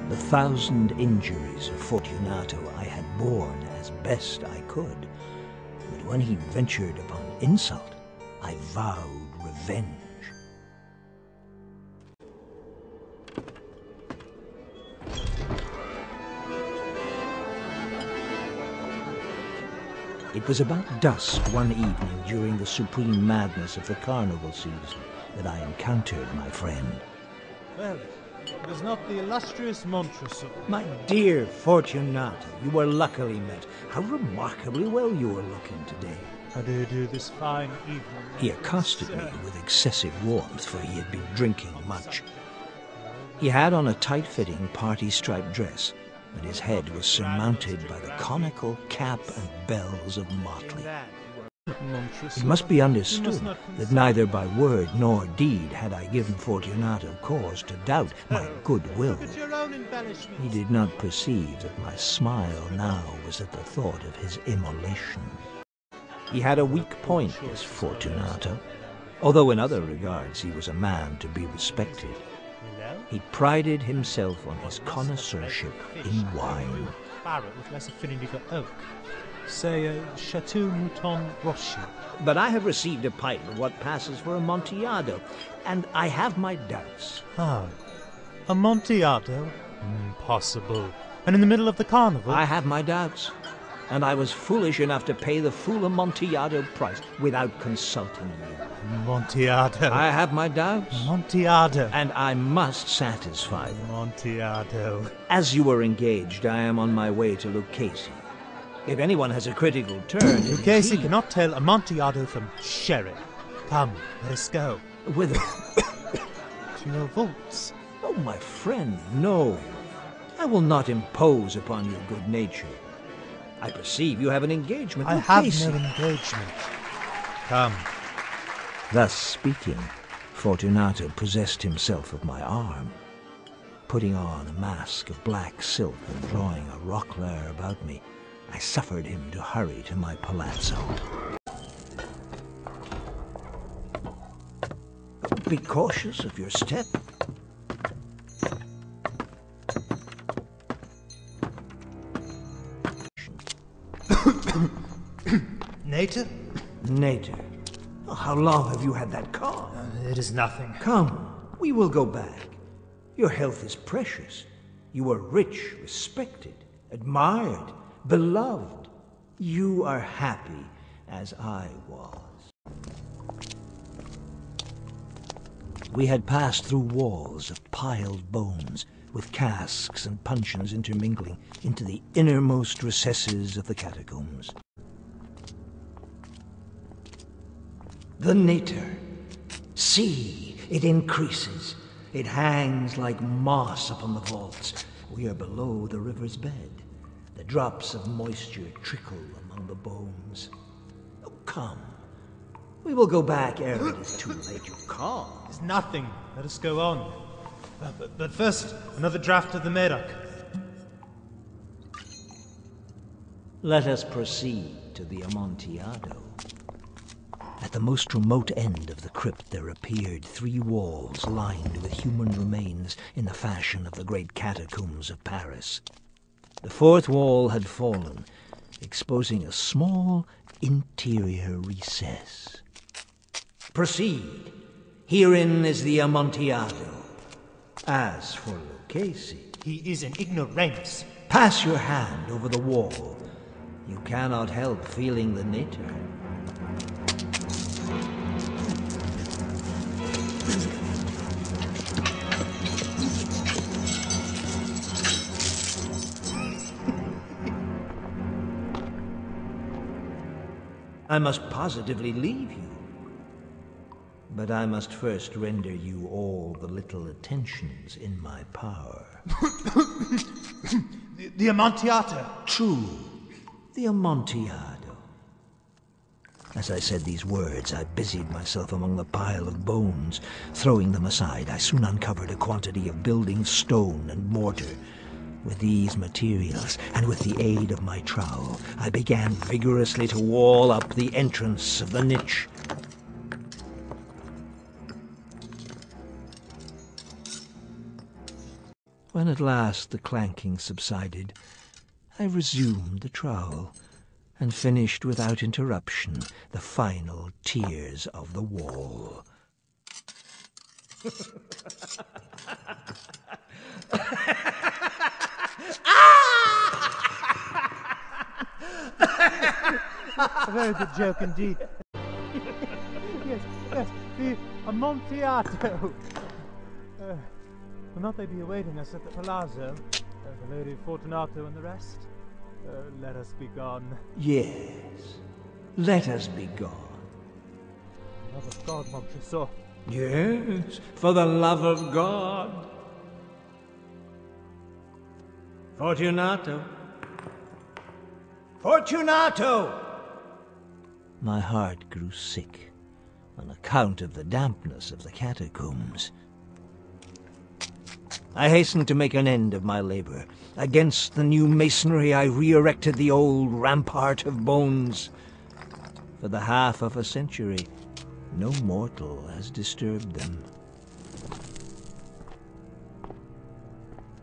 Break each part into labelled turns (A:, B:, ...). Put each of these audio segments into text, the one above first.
A: The 1,000 injuries of Fortunato I had borne as best I could, but when he ventured upon insult, I vowed revenge. It was about dusk one evening during the supreme madness of the carnival season that I encountered my friend.
B: Well, it was not the illustrious Montresor.
A: My dear Fortunato, you were luckily met. How remarkably well you are looking today.
B: How do you do this fine evening?
A: He accosted me with excessive warmth, for he had been drinking much. He had on a tight-fitting party-striped dress, and his head was surmounted by the conical cap and bells of motley. It must be understood that neither by word nor deed had I given Fortunato cause to doubt my goodwill. He did not perceive that my smile now was at the thought of his immolation. He had a weak point, this Fortunato, although in other regards he was a man to be respected. He prided himself on his connoisseurship in wine.
B: Barrett with less affinity for oak. Say Chateau Mouton Rocher.
A: But I have received a pipe of what passes for Amontillado, and I have my doubts.
B: Ah, Amontillado? Impossible. And in the middle of the carnival?
A: I have my doubts, and I was foolish enough to pay the full Amontillado price without consulting you.
B: Amontillado.
A: I have my doubts.
B: Amontillado.
A: And I must satisfy them.
B: Amontillado.
A: As you were engaged, I am on my way to Lucchese. If anyone has a critical turn...
B: Lucchese cannot tell Amontillado from sherry. Come, let us go.
A: Whither?
B: To your vaults.
A: Oh, my friend, no. I will not impose upon your good nature. I perceive you have an engagement.
B: I have no engagement. Come.
A: Thus speaking, Fortunato possessed himself of my arm. Putting on a mask of black silk and drawing a roquelaire about me, I suffered him to hurry to my palazzo. Be cautious of your step.
B: Nater?
A: Nater. Oh, how long have you had that cough?
B: It is nothing.
A: Come, we will go back. Your health is precious. You are rich, respected, admired, beloved. You are happy as I was. We had passed through walls of piled bones, with casks and puncheons intermingling, into the innermost recesses of the catacombs. The Nater. See, it increases. It hangs like moss upon the vaults. We are below the river's bed. The drops of moisture trickle among the bones. Oh, come. We will go back ere it is too late. You calm.
B: It's nothing. Let us go on. But first, another draught of the Medoc.
A: Let us proceed to the Amontillado. At the most remote end of the crypt there appeared 3 walls lined with human remains in the fashion of the great catacombs of Paris. The 4th wall had fallen, exposing a small interior recess. Proceed. Herein is the Amontillado. As for Lucchese...
B: He is an ignoramus.
A: Pass your hand over the wall. You cannot help feeling the Nater. I must positively leave you. But I must first render you all the little attentions in my power.
B: The Amontillado.
A: True, the Amontillado. As I said these words, I busied myself among the pile of bones. Throwing them aside, I soon uncovered a quantity of building stone and mortar. With these materials, and with the aid of my trowel, I began vigorously to wall up the entrance of the niche. When at last the clanking subsided, I resumed the trowel and finished without interruption the final tiers of the wall.
B: A very good joke indeed. Yes, the Amontillado. Will not they be awaiting us at the palazzo? The Lady Fortunato and the rest? Let us be gone.
A: Yes, let us be gone.
B: For the love of God, Montresor.
A: Yes, for the love of God. Fortunato. Fortunato! My heart grew sick on account of the dampness of the catacombs. I hastened to make an end of my labor. Against the new masonry I re-erected the old rampart of bones. For the half of a century, no mortal has disturbed them.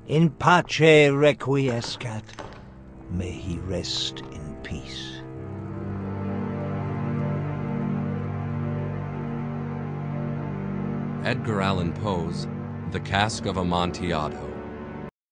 A: In pace requiescat. May he rest in peace.
C: Edgar Allan Poe's The Cask of Amontillado.